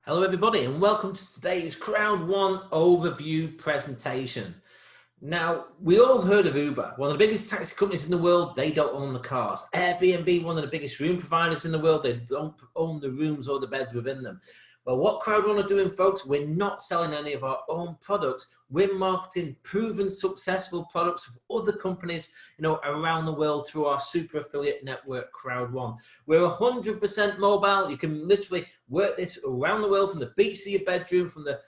Hello everybody and welcome to today's CROWD1 overview presentation. Now, we all heard of Uber, one of the biggest taxi companies in the world. They don't own the cars. Airbnb, one of the biggest room providers in the world. They don't own the rooms or the beds within them. Well, what CROWD1 are doing, folks, we're not selling any of our own products. We're marketing proven successful products of other companies, around the world through our super affiliate network, CROWD1. We're 100% mobile. You can literally work this around the world, from the beach to your bedroom, from the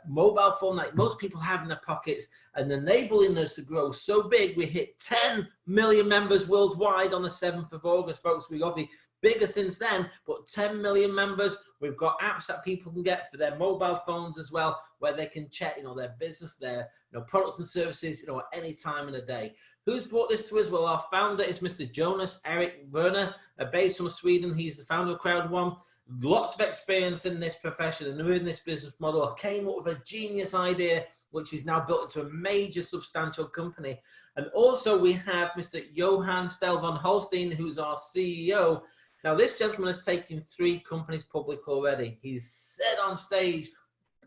mobile phone like most people have in their pockets, and enabling us to grow so big. We hit 10 million members worldwide on the 7th of August, folks. We obviously bigger since then, but 10 million members. We've got apps that people can get for their mobile phones as well, where they can check, their business, their products and services, at any time in the day. Who's brought this to us? Well, our founder is Mr. Jonas Erik Werner, based from Sweden. He's the founder of CROWD1. Lots of experience in this profession and in this business model. Came up with a genius idea, which is now built into a major substantial company. And also we have Mr. Johan Stel van Holstein, who's our CEO. Now, this gentleman has taken 3 companies public already. He's said on stage,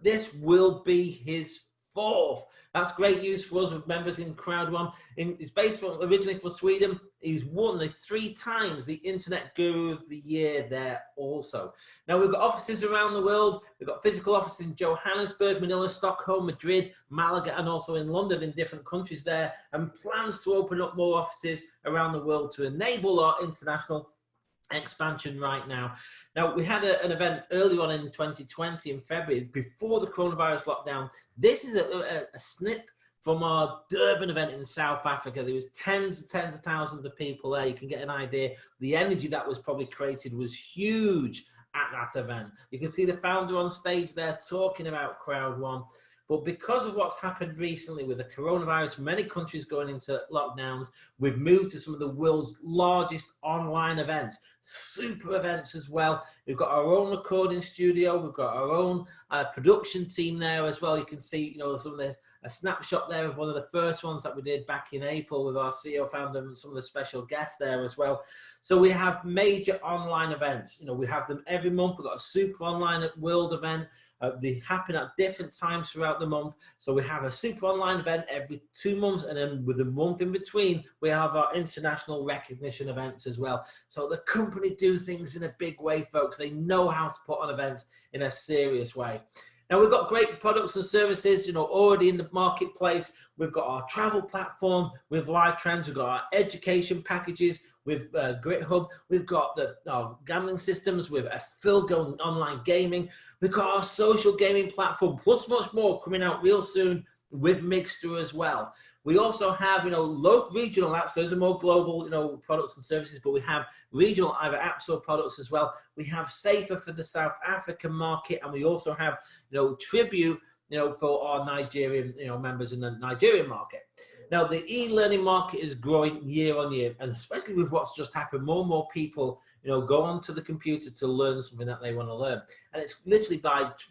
this will be his 4th. That's great news for us with members in CROWD1. He's based originally from Sweden. He's won 3 times the Internet Guru of the Year there also. Now, we've got offices around the world. We've got physical offices in Johannesburg, Manila, Stockholm, Madrid, Malaga, and also in London, in different countries there, and plans to open up more offices around the world to enable our international expansion right now. Now, we had an event early on in 2020 in February, before the coronavirus lockdown. This is a snip from our Durban event in South Africa. There was tens of thousands of people there. You can get an idea. The energy that was probably created was huge at that event. You can see the founder on stage there talking about CROWD1. But because of what's happened recently with the coronavirus, many countries going into lockdowns, we've moved to some of the world's largest online events, super events as well. We've got our own recording studio. We've got our own production team there as well. You can see, some of a snapshot there of one of the first ones that we did back in April with our CEO founder and some of the special guests there as well. So we have major online events. We have them every month. We've got a super online world event. They happen at different times throughout the month. So we have a super online event every 2 months, and then with a month in between, we have our international recognition events as well. So the company do things in a big way, folks. They know how to put on events in a serious way. Now, we've got great products and services, already in the marketplace. We've got our travel platform with Live Trends. We've got our education packages with GritHub. We've got our gambling systems with Philgo online gaming. We've got our social gaming platform, plus much more coming out real soon with Mixter as well. We also have, local regional apps. Those are more global, products and services, but we have regional either apps or products as well. We have Safer for the South African market, and we also have, Tribute, for our Nigerian, members in the Nigerian market. Now, the e-learning market is growing year on year, and especially with what's just happened, more and more people, go onto the computer to learn something that they want to learn. And it's literally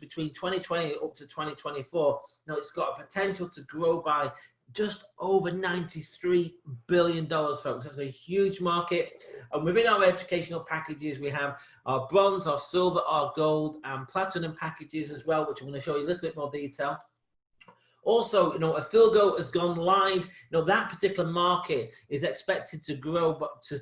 between 2020 up to 2024, it's got a potential to grow by just over $93 billion, folks. That's a huge market. And within our educational packages, we have our bronze, our silver, our gold, and platinum packages as well, which I'm going to show you a little bit more detail. Also, a Philgo has gone live. That particular market is expected to grow to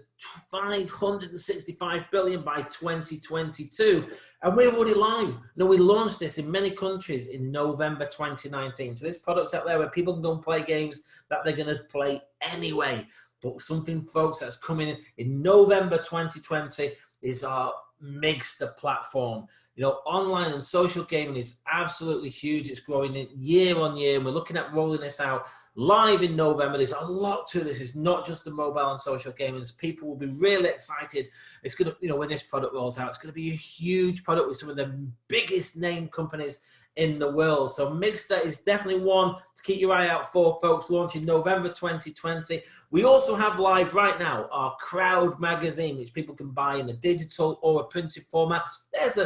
565 billion by 2022. And we're already live. We launched this in many countries in November 2019. So this product's out there where people can go and play games that they're going to play anyway. But something, folks, that's coming in November 2020 is our Mixter platform. Online and social gaming is absolutely huge. It's growing year on year, and we're looking at rolling this out live in November. There's a lot to this. It's not just the mobile and social gaming. People will be really excited. It's going to, when this product rolls out, it's going to be a huge product with some of the biggest name companies in the world. So Mixter is definitely one to keep your eye out for, folks, launching November 2020. We also have live right now our CROWD magazine, which people can buy in a digital or a printed format. There's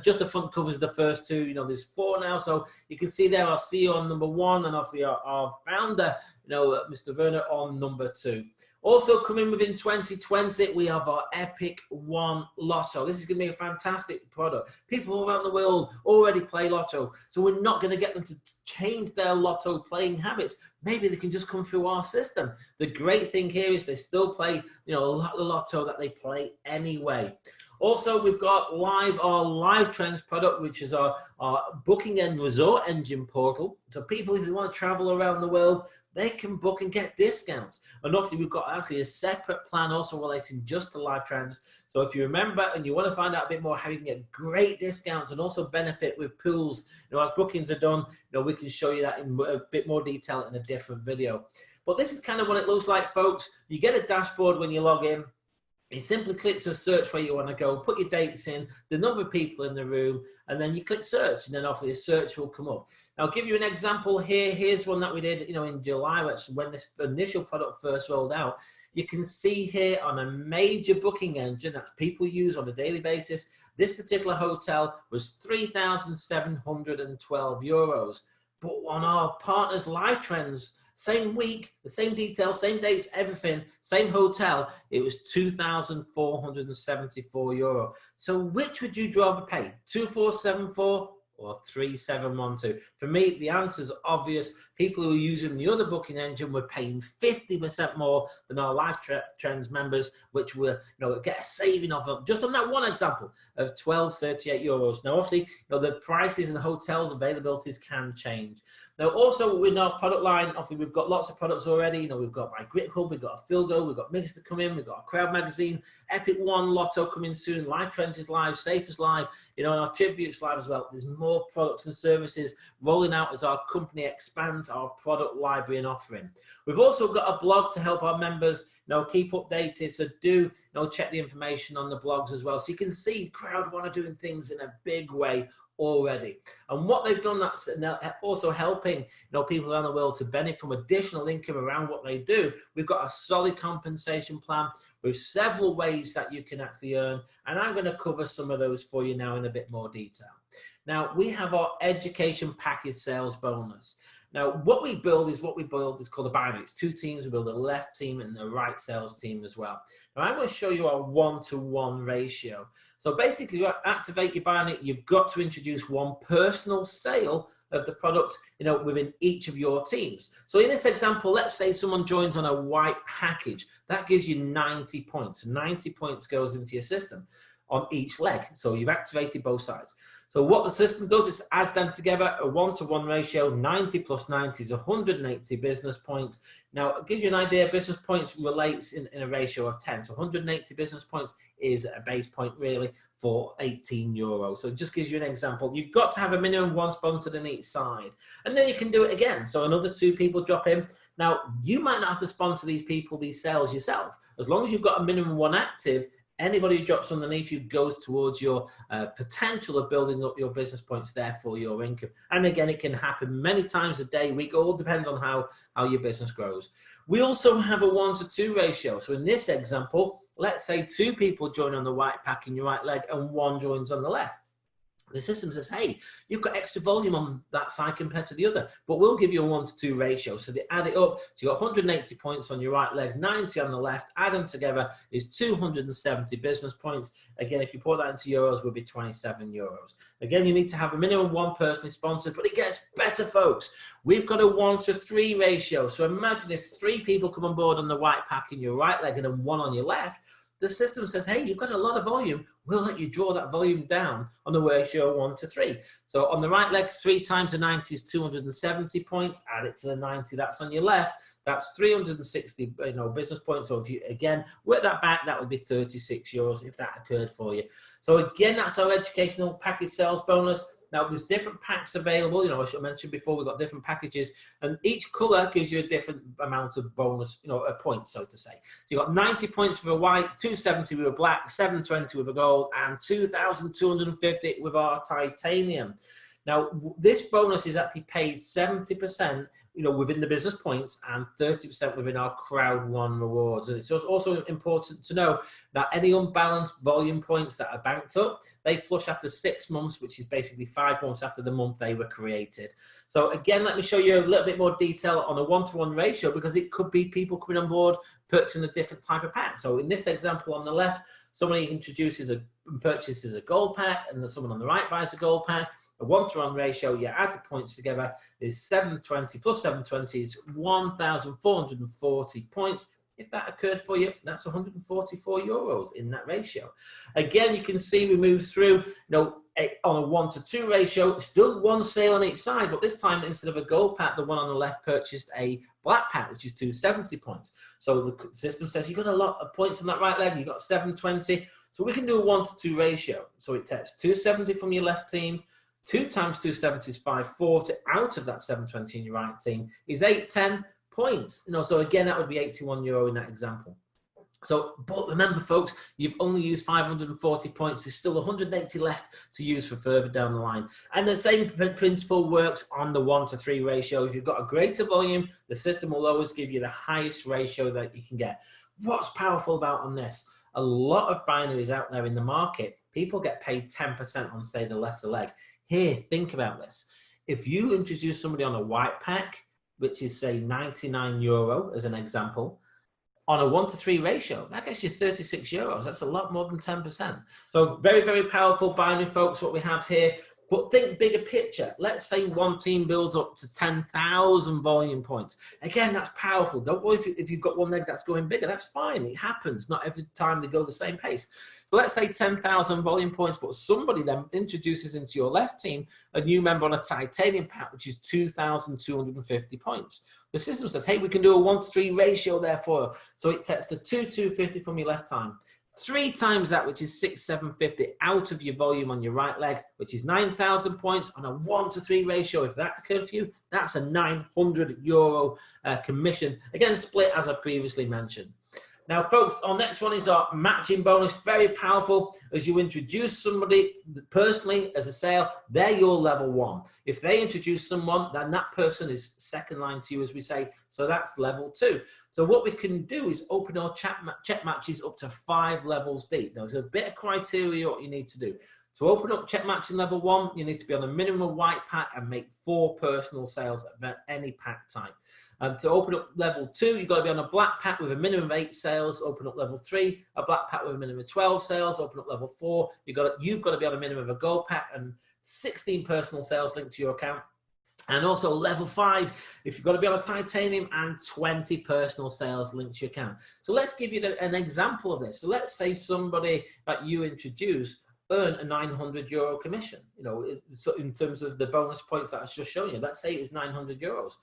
just the front covers of the first 2. There's 4 now. So you can see there our CEO on number 1, and obviously our founder, Mr. Werner, on number 2. Also coming within 2020, we have our Epic One Lotto. This is going to be a fantastic product. People all around the world already play Lotto, so we're not going to get them to change their Lotto playing habits. Maybe they can just come through our system. The great thing here is they still play, a lot of the Lotto that they play anyway. Also, we've got our Live Trends product, which is our booking and resort engine portal. So people, if they want to travel around the world, they can book and get discounts. And obviously, we've got actually a separate plan also relating just to Live Trends. So if you remember and you want to find out a bit more how you can get great discounts and also benefit with pools, as bookings are done, we can show you that in a bit more detail in a different video. But this is kind of what it looks like, folks. You get a dashboard when you log in. You simply click to search where you want to go, put your dates in, the number of people in the room, and then you click search, and then obviously a search will come up. I'll give you an example here. Here's one that we did, in July, when this initial product first rolled out. You can see here on a major booking engine that people use on a daily basis, this particular hotel was €3,712. But on our partners' Live Trends, same week, the same details, same dates, everything, same hotel, it was €2,474. So which would you rather pay, 2,474 or 3,712? For me, the answer is obvious. People who are using the other booking engine were paying 50% more than our Live Trends members, which were, get a saving of, just on that one example, of €1,238. Now, obviously, the prices and hotels availabilities can change. Now, also in our product line, obviously we've got lots of products already. We've got My Grit Hub, we've got a Filgo, we've got Mixer come in, we've got a Crowd magazine, Epic One Lotto coming soon, Live Trends is live, Safe is live, and our Tributes live as well. There's more products and services rolling out as our company expands our product library and offering. We've also got a blog to help our members keep updated, so do check the information on the blogs as well, so you can see CROWD1 are doing things in a big way already. And what they've done, that's also helping people around the world to benefit from additional income around what they do. We've got a solid compensation plan with several ways that you can actually earn, and I'm going to cover some of those for you now in a bit more detail. Now, we have our education package sales bonus. Now, what we build is called a binary. It's two teams. We build a left team and a right sales team as well. Now, I'm going to show you our 1-to-1 ratio. So basically, you activate your binary, you've got to introduce one personal sale of the product, within each of your teams. So in this example, let's say someone joins on a white package. That gives you 90 points. 90 points goes into your system on each leg. So you've activated both sides. So what the system does is adds them together, a 1-to-1 ratio. 90 plus 90 is 180 business points. Now, I'll give you an idea, business points relates in a ratio of 10. So 180 business points is a base point really for €18. So it just gives you an example. You've got to have a minimum one sponsored on each side. And then you can do it again. So another 2 people drop in. Now, you might not have to sponsor these people, these sales yourself. As long as you've got a minimum one active, anybody who drops underneath you goes towards your potential of building up your business points there for your income. And again, it can happen many times a day, week, all depends on how your business grows. We also have a 1-to-2 ratio. So in this example, let's say 2 people join on the white pack in your right leg and 1 joins on the left. The system says, hey, you've got extra volume on that side compared to the other, but we'll give you a 1-to-2 ratio. So they add it up. So you've got 180 points on your right leg, 90 on the left. Add them together is 270 business points. Again, if you put that into euros, will be €27. Again, you need to have a minimum one person sponsored, but it gets better, folks. We've got a 1-to-3 ratio. So imagine if 3 people come on board on the white pack in your right leg and then 1 on your left. The system says, hey, you've got a lot of volume. We'll let you draw that volume down on the ratio 1-to-3. So on the right leg, 3 times the 90 is 270 points. Add it to the 90, that's on your left. That's 360 business points. So if you, again, work that back, that would be €36 if that occurred for you. So again, that's our educational package sales bonus. Now, there's different packs available. As I mentioned before, we've got different packages, and each color gives you a different amount of bonus, a point, so to say. So you've got 90 points for a white, 270 with a black, 720 with a gold, and 2,250 with our titanium. Now, this bonus is actually paid 70% within the business points and 30% within our CROWD1 rewards. And it's also important to know that any unbalanced volume points that are banked up, they flush after 6 months, which is basically 5 months after the month they were created. So again, let me show you a little bit more detail on a one-to-one ratio, because it could be people coming on board purchasing a different type of pack. So in this example on the left, somebody purchases a gold pack, and then someone on the right buys a gold pack. A one-to-one ratio, you add the points together, is 720 plus 720 is 1,440 points. If that occurred for you, that's 144 euros in that ratio. Again, you can see we move through, on a 1-to-2 ratio, still one sale on each side, but this time instead of a gold pack, the one on the left purchased a black pack, which is 270 points. So the system says you've got a lot of points on that right leg, you've got 720. So we can do a 1-to-2 ratio. So it takes 270 from your left team, 2 times 270 is 540. Out of that 720 in your right team is 810 points. So again, that would be 81 euro in that example. So, but remember, folks, you've only used 540 points. There's still 180 left to use for further down the line. And the same principle works on the 1-to-3 ratio. If you've got a greater volume, the system will always give you the highest ratio that you can get. What's powerful about on this? A lot of binaries out there in the market, people get paid 10% on, say, the lesser leg. Here, think about this. If you introduce somebody on a white pack, which is, say, 99 euro as an example, on a 1-to-3 ratio, that gets you 36 euros. That's a lot more than 10%. So very, very powerful binary, folks, what we have here. But think bigger picture. Let's say one team builds up to 10,000 volume points. Again, that's powerful. Don't worry if you've got one leg that's going bigger. That's fine. It happens. Not every time they go the same pace. So let's say 10,000 volume points, but somebody then introduces into your left team a new member on a titanium pack, which is 2,250 points. The system says, hey, we can do a 1-to-3 ratio therefore. So it takes the 2,250 from your left time. 3 times that, which is 6,750 out of your volume on your right leg, which is 9,000 points on a 1-to-3 ratio. If that occurred for you, that's a 900 euro commission. Again, split as I previously mentioned. Now, folks, our next one is our matching bonus. Very powerful. As you introduce somebody personally as a sale, they're your level 1. If they introduce someone, then that person is second line to you, as we say. So that's level 2. So what we can do is open our check matches up to 5 levels deep. Now, there's a bit of criteria what you need to do. To open up check matching level 1, you need to be on a minimum white pack and make 4 personal sales at any pack type. To open up level 2, you've got to be on a black pack with a minimum of 8 sales. Open up level 3, a black pack with a minimum of 12 sales. Open up level 4, you've got to be on a minimum of a gold pack and 16 personal sales linked to your account. And also level 5, if you've got to be on a titanium and 20 personal sales linked to your account. So let's give you an example of this. So let's say somebody that you introduce earn a 900 euro commission. So in terms of the bonus points that I was just showing you, let's say it was 900 euros.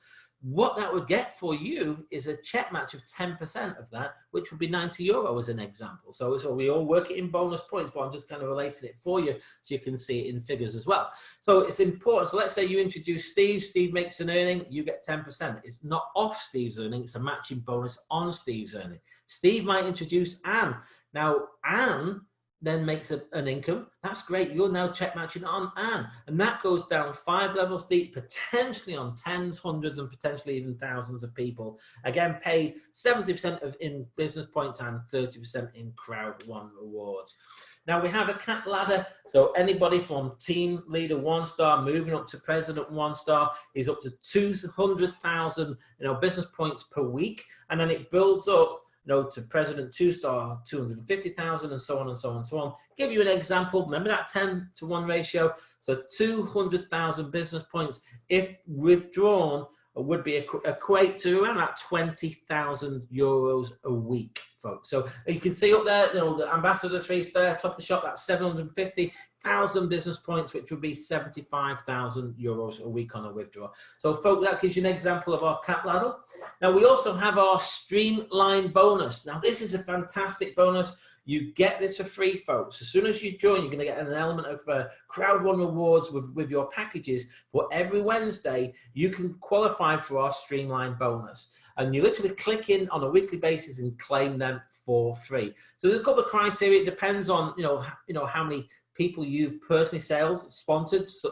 What that would get for you is a check match of 10% of that, which would be 90 euro as an example. So we all work it in bonus points, but I'm just kind of relating it for you so you can see it in figures as well. So it's important. So let's say you introduce Steve. Steve makes an earning, you get 10%. It's not off Steve's earning, it's a matching bonus on Steve's earning. Steve might introduce Anne. Now, Anne then makes an income. That's great. You're now check matching on Anne. And that goes down 5 levels deep, potentially on tens, hundreds, and potentially even thousands of people. Again, paid 70% in business points and 30% in CROWD1 rewards. Now we have a cat ladder. So anybody from team leader 1-star moving up to president 1-star is up to 200,000 business points per week. And then it builds up to president 2-star, 250,000, and so on and so on and so on. Give you an example. Remember that 10-to-1 ratio? So 200,000 business points, if withdrawn, would be equate to around about 20,000 euros a week, folks. So you can see up there, the ambassador 3-star, top of the shop, that's 750,000 business points, which would be 75,000 euros a week on a withdrawal. So, folks, that gives you an example of our cat ladder. Now, we also have our streamline bonus. Now, this is a fantastic bonus. You get this for free, folks. As soon as you join, you're going to get an element of CROWD1 rewards with your packages. But every Wednesday, you can qualify for our streamline bonus. And you literally click in on a weekly basis and claim them for free. So there's a couple of criteria. It depends on, how many people you've personally sponsored, so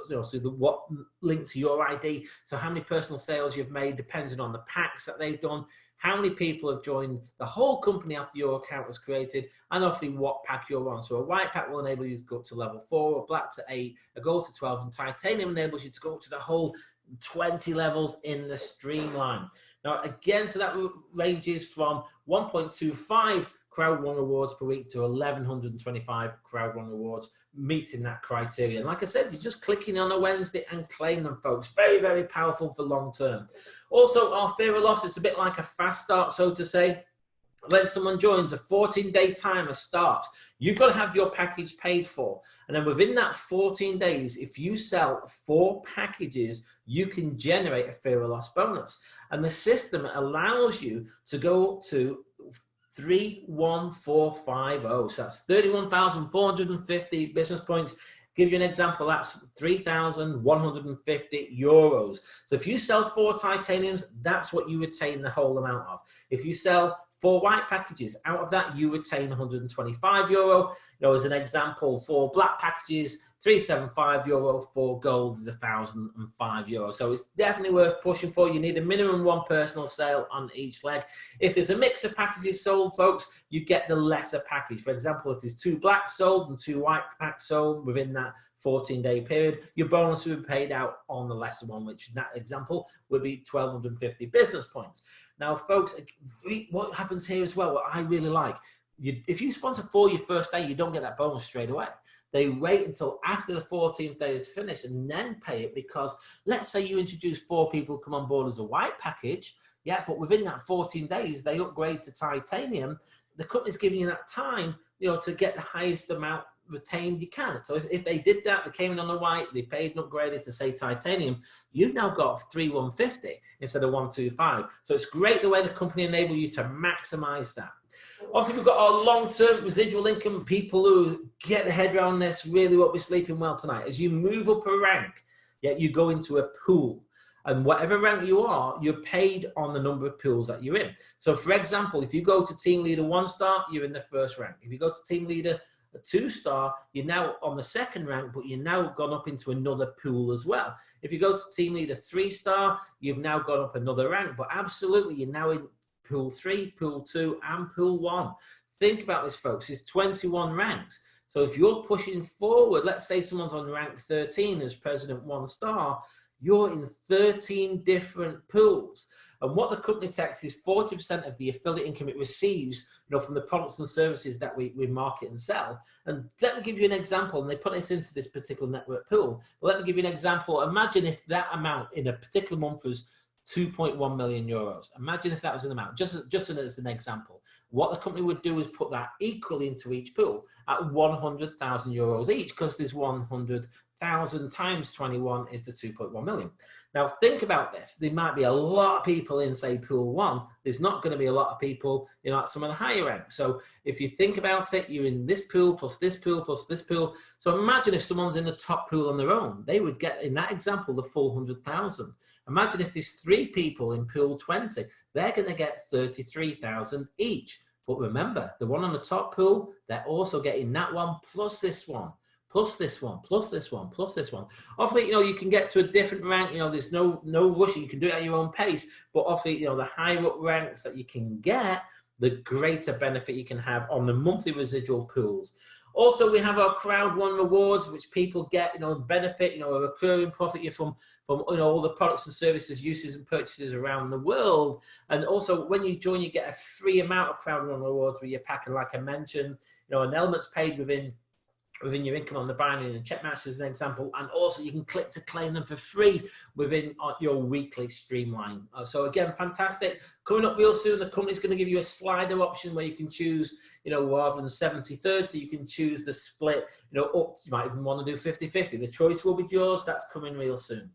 what link to your ID, so how many personal sales you've made depending on the packs that they've done, how many people have joined the whole company after your account was created, and obviously what pack you're on. So a white pack will enable you to go up to level 4, a black to 8, a gold to 12, and titanium enables you to go up to the whole 20 levels in the streamline. Now, again, so that ranges from 1.25 CROWD1 rewards per week to 1,125 CROWD1 rewards, meeting that criteria. And like I said, you're just clicking on a Wednesday and claim them, folks. Very, very powerful for long term. Also, our fear of loss is a bit like a fast start, so to say. When someone joins, a 14-day timer starts. You've got to have your package paid for. And then within that 14 days, if you sell 4 packages, you can generate a fear of loss bonus. And the system allows you to go up to 31450. So that's 31,450 business points. Give you an example, that's 3,150 euros. So if you sell 4 titaniums, that's what you retain the whole amount of. If you sell 4 white packages, out of that you retain 125 euro. As an example, 4 black packages, 375 euro. 4 gold is 1,005 euro. So it's definitely worth pushing for. You need a minimum 1 personal sale on each leg. If there's a mix of packages sold, folks, you get the lesser package. For example, if there's 2 black sold and 2 white packs sold within that 14-day period, your bonus will be paid out on the lesser one, which in that example would be 1,250 business points. Now, folks, what happens here as well, what I really like, if you sponsor for your first day, you don't get that bonus straight away. They wait until after the 14th day is finished and then pay it, because let's say you introduce 4 people who come on board as a white package, yeah, but within that 14 days, they upgrade to titanium. The company's giving you that time, to get the highest amount retained you can. So if they did that, they came in on the white, they paid and upgraded to say titanium, you've now got 3,150 instead of 125. So it's great the way the company enable you to maximize that. Obviously, we've got our long-term residual income, people who get their head around this really won't be sleeping well tonight. As you move up a rank, you go into a pool. And whatever rank you are, you're paid on the number of pools that you're in. So for example, if you go to team leader 1-star, you're in the first rank. If you go to team leader a 2-star, you're now on the second rank, but you've now gone up into another pool as well. If you go to team leader 3-star, you've now gone up another rank, but absolutely you're now in pool 3, pool 2, and pool 1. Think about this, folks. It's 21 ranks. So if you're pushing forward, let's say someone's on rank 13 as president 1-star, you're in 13 different pools. And what the company takes is 40% of the affiliate income it receives, from the products and services that we market and sell. And let me give you an example. And they put this into this particular network pool. But let me give you an example. Imagine if that amount in a particular month was 2.1 million euros. Imagine if that was an amount, just as an example. What the company would do is put that equally into each pool at 100,000 euros each, because there's 100,000 times 21 is the 2.1 million. Now think about this. There might be a lot of people in, say, pool 1. There's not going to be a lot of people, at some of the higher ranks. So if you think about it, you're in this pool plus this pool plus this pool. So imagine if someone's in the top pool on their own, they would get, in that example, the full 100,000. Imagine if there's 3 people in pool 20, they're going to get 33,000 each. But remember, the one on the top pool, they're also getting that one plus this one, plus this one, plus this one, plus this one. Obviously, you can get to a different rank. There's no rushing. You can do it at your own pace. But obviously, the higher up ranks that you can get, the greater benefit you can have on the monthly residual pools. Also, we have our CROWD1 rewards, which people get, benefit, a recurring profit from all the products and services, uses and purchases around the world. And also, when you join, you get a free amount of CROWD1 rewards with your pack. And like I mentioned, an element's paid within your income on the binary and check match as an example, and also you can click to claim them for free within your weekly streamline. So again, fantastic. Coming up real soon, the company's going to give you a slider option where you can choose, rather than 70-30, you can choose the split, up. You might even want to do 50-50. The choice will be yours. That's coming real soon.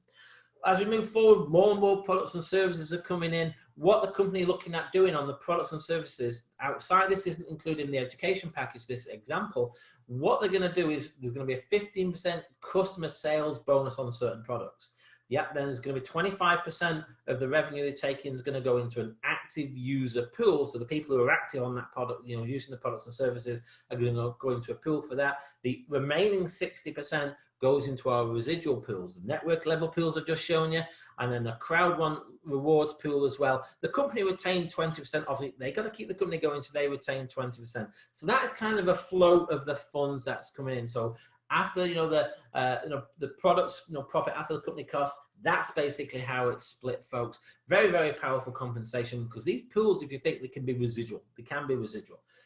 As we move forward, more and more products and services are coming in. What the company is looking at doing on the products and services outside this isn't including the education package, this example. What they're going to do is there's going to be a 15% customer sales bonus on certain products. Yep, then there's going to be 25% of the revenue they're taking is going to go into an active user pool. So the people who are active on that product, you know, using the products and services are going to go into a pool for that. The remaining 60% goes into our residual pools, the network level pools I've just shown you, and then the CROWD1 rewards pool as well. The company retained 20% of it. They got to keep the company going, so they retain 20%. So that is kind of a flow of the funds that's coming in. So after the products profit after the company costs, that's basically how it's split, folks. Very, very powerful compensation, because these pools, if you think, they can be residual,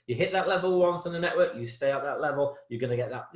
you hit that level once on the network, you stay at that level, you're going to get that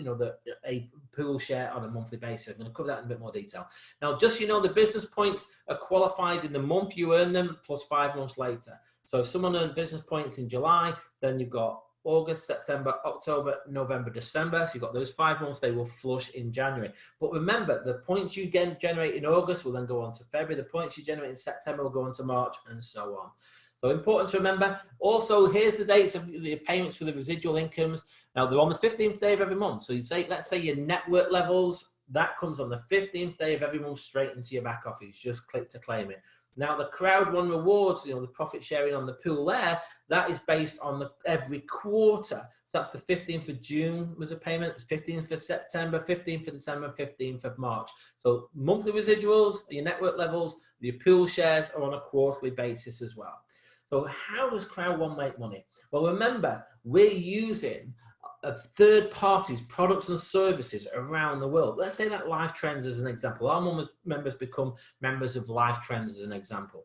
a pool share on a monthly basis. I'm going to cover that in a bit more detail. Now, just the business points are qualified in the month you earn them plus 5 months later. So if someone earned business points in July, then you've got August, September, October, November, December. So you've got those 5 months, they will flush in January. But remember, the points you generate in August will then go on to February. The points you generate in September will go on to March, and so on. So important to remember. Also, here's the dates of the payments for the residual incomes. Now, they're on the 15th day of every month. So you'd say, let's say your network levels, that comes on the 15th day of every month straight into your back office. Just click to claim it. Now, the CROWD1 rewards, the profit sharing on the pool there, that is based on every quarter. So that's the 15th of June was a payment, 15th of September, 15th of December, 15th of March. So monthly residuals, your network levels, your pool shares are on a quarterly basis as well. So how does CROWD1 make money? Well, remember, we're using third parties, products and services around the world. Let's say that Life Trends as an example. Our members become members of Life Trends as an example.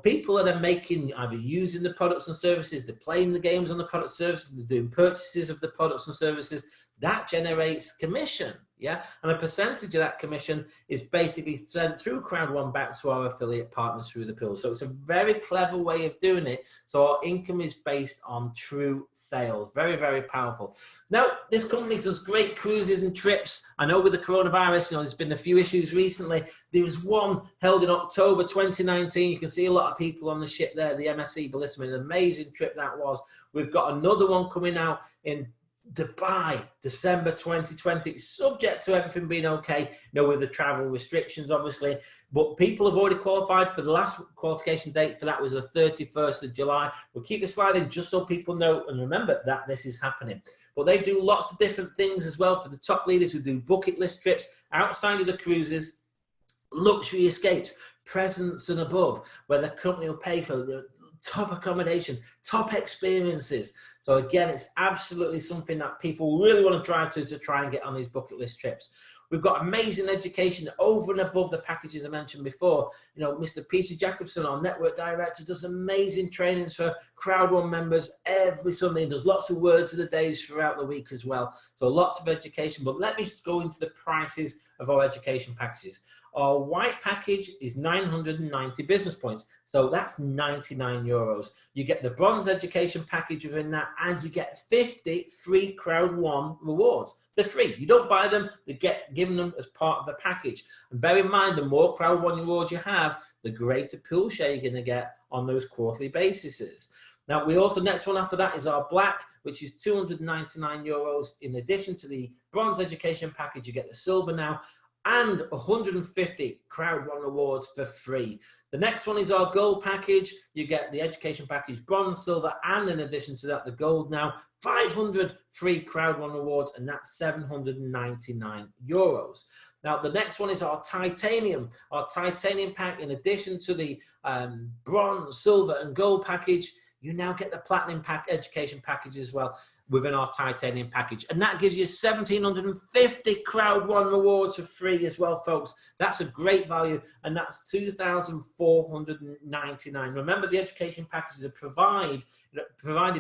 People that are either using the products and services, they're playing the games on the product services, they're doing purchases of the products and services, that generates commission, yeah? And a percentage of that commission is basically sent through CROWD1 back to our affiliate partners through the pool. So it's a very clever way of doing it. So our income is based on true sales. Very, very powerful. Now, this company does great cruises and trips. I know with the coronavirus, there's been a few issues recently. There was one held in October 2019. You can see a lot of people on the ship there, the MSC Bellissima. An amazing trip that was. We've got another one coming out in Dubai, December 2020. It's subject to everything being okay, with the travel restrictions, obviously. But people have already qualified for the last qualification date for that was the 31st of July. We'll keep the slide in just so people know and remember that this is happening. But they do lots of different things as well for the top leaders who do bucket list trips outside of the cruises, luxury escapes, presents and above, where the company will pay for the top accommodation, top experiences. So again, it's absolutely something that people really want to drive to try and get on these bucket list trips. We've got amazing education over and above the packages I mentioned before. Mr. Peter Jacobson, our network director, does amazing trainings for CROWD1 members every Sunday. He does lots of words of the days throughout the week as well. So lots of education. But let me just go into the prices of our education packages. Our white package is 990 business points. So that's 99 euros. You get the bronze education package within that, and you get 50 free CROWD1 rewards. They're free. You don't buy them. They get given them as part of the package. And bear in mind, the more CROWD1 rewards you have, the greater pool share you're going to get on those quarterly bases. Now, we also, next one after that is our black, which is 299 euros. In addition to the bronze education package, you get the silver now, and 150 CROWD1 rewards for free. The next one is our gold package. You get the education package, bronze, silver, and in addition to that, the gold now, 500 free CROWD1 rewards, and that's 799 euros. Now, the next one is our titanium. Our titanium pack, in addition to the bronze, silver, and gold package, you now get the platinum education package as well within our titanium package. And that gives you 1,750 CROWD1 rewards for free as well, folks. That's a great value, and that's 2,499. Remember, the education packages are provided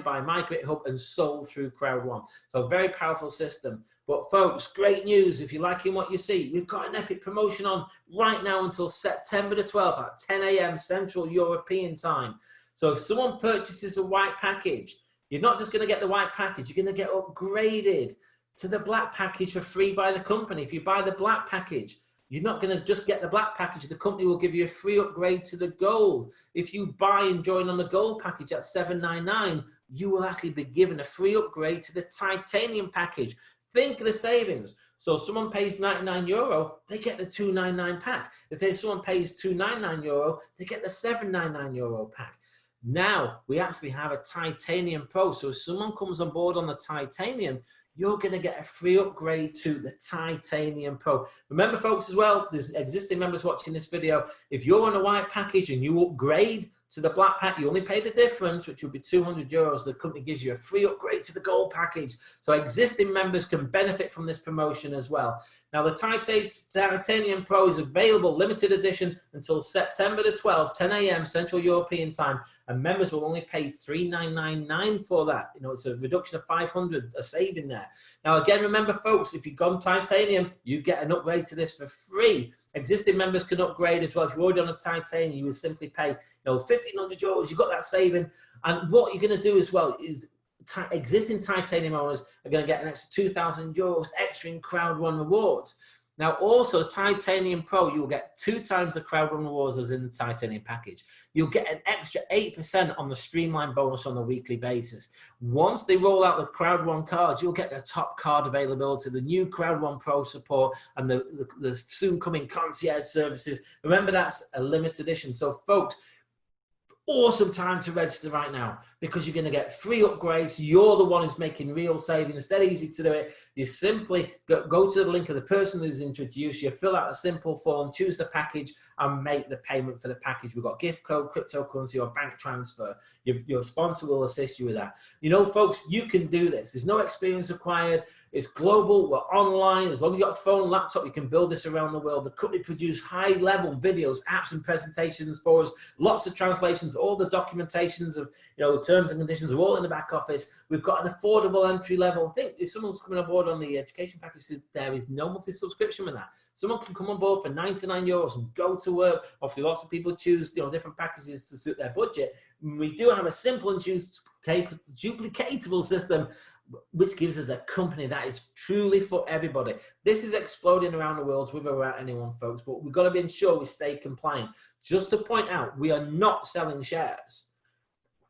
by Migrate Hub and sold through CROWD1. So a very powerful system. But folks, great news. If you're liking what you see, we've got an epic promotion on right now until September the 12th at 10 a.m. Central European time. So if someone purchases a white package, you're not just going to get the white package, you're going to get upgraded to the black package for free by the company. If you buy the black package, you're not going to just get the black package. The company will give you a free upgrade to the gold. If you buy and join on the gold package at $799, you will actually be given a free upgrade to the titanium package. Think of the savings. So if someone pays €99, they get the €299 pack. If someone pays €299, they get the €799 pack. Now we actually have a Titanium Pro. So if someone comes on board on the Titanium, you're going to get a free upgrade to the Titanium Pro. Remember, folks, as well, there's existing members watching this video. If you're on a white package and you upgrade to the black pack, you only pay the difference, which will be €200. The company gives you a free upgrade to the gold package. So existing members can benefit from this promotion as well. Now, the Titanium Pro is available, limited edition, until September the 12th, 10 a.m. Central European time, and members will only pay $3,999 for that. You know, it's a reduction of $500, a saving there. Now, again, remember, folks, if you've gone Titanium, you get an upgrade to this for free. Existing members can upgrade as well. If you're already on a Titanium, you will simply pay, €1,500. You've got that saving. And what you're going to do as well is existing Titanium owners are going to get an extra €2,000 extra in CROWD1 rewards. Now, also, the Titanium Pro, you'll get 2 times the CROWD1 rewards as in the Titanium package. You'll get an extra 8% on the Streamline bonus on a weekly basis. Once they roll out the CROWD1 cards, you'll get the top card availability, the new CROWD1 Pro support, and the soon-coming concierge services. Remember, that's a limited edition. So, folks, awesome time to register right now because you're going to get free upgrades. You're the one who's making real savings. Dead easy to do it. You simply go to the link of the person who's introduced you, fill out a simple form, choose the package, and make the payment for the package. We've got gift code, cryptocurrency, or bank transfer. Your sponsor will assist you with that. You know, folks, you can do this. There's no experience required. It's global. We're online. As long as you've got a phone, laptop, you can build this around the world. The company produce high-level videos, apps, and presentations for us. Lots of translations. All the documentations of, terms and conditions are all in the back office. We've got an affordable entry level. I think if someone's coming on board on the education package, there is no monthly subscription with that. Someone can come on board for €99 and go to work. Obviously, lots of people choose different packages to suit their budget. We do have a simple and duplicatable system, which gives us a company that is truly for everybody. This is exploding around the world with or without anyone, folks, but we've got to ensure we stay compliant. Just to point out, we are not selling shares.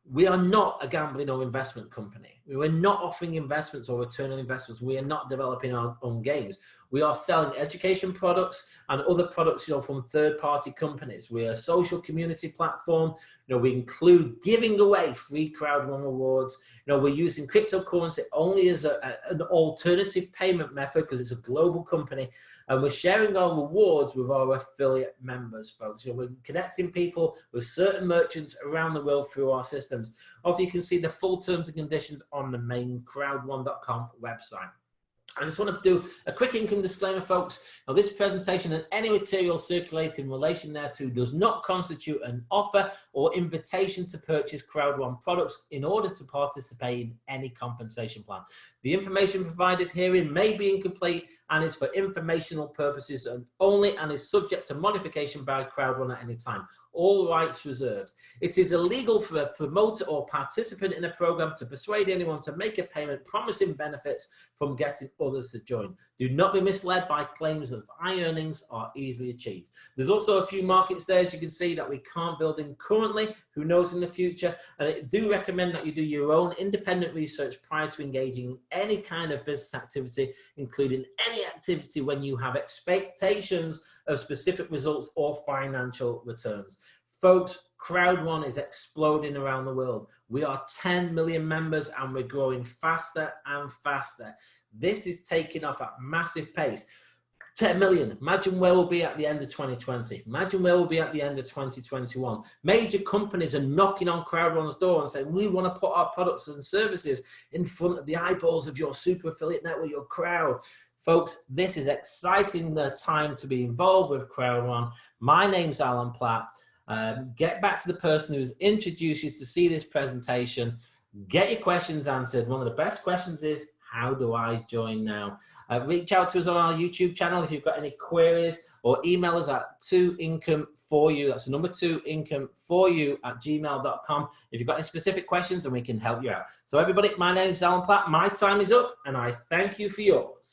We are not a gambling or investment company. We're not offering investments or return on investments. We are not developing our own games. We are selling education products and other products, from third-party companies. We're a social community platform. We include giving away free CROWD1 rewards. We're using cryptocurrency only as an alternative payment method because it's a global company. And we're sharing our rewards with our affiliate members, folks. We're connecting people with certain merchants around the world through our systems. Also, you can see the full terms and conditions on the main crowd1.com website. I just want to do a quick income disclaimer, folks. Now, this presentation and any material circulated in relation thereto does not constitute an offer or invitation to purchase CROWD1 products in order to participate in any compensation plan. The information provided herein may be incomplete and is for informational purposes only and is subject to modification by CROWD1 at any time. All rights reserved. It is illegal for a promoter or participant in a program to persuade anyone to make a payment promising benefits from getting others to join. Do not be misled by claims of high earnings are easily achieved. There's also a few markets there, as you can see, that we can't build in currently. Who knows in the future? And I do recommend that you do your own independent research prior to engaging in any kind of business activity, including any activity when you have expectations of specific results or financial returns. Folks, CROWD1 is exploding around the world. We are 10 million members and we're growing faster and faster. This is taking off at massive pace. 10 million. Imagine where we'll be at the end of 2020. Imagine where we'll be at the end of 2021. Major companies are knocking on CROWD1's door and saying, we want to put our products and services in front of the eyeballs of your super affiliate network, your crowd. Folks, this is exciting time to be involved with CROWD1. My name's Alan Platt. Get back to the person who's introduced you to see this presentation. Get your questions answered. One of the best questions is, how do I join now? Reach out to us on our YouTube channel if you've got any queries, or email us at 2income4you. That's the number 2income4you@gmail.com. If you've got any specific questions, and we can help you out. So everybody, my name's Alan Platt. My time is up, and I thank you for yours.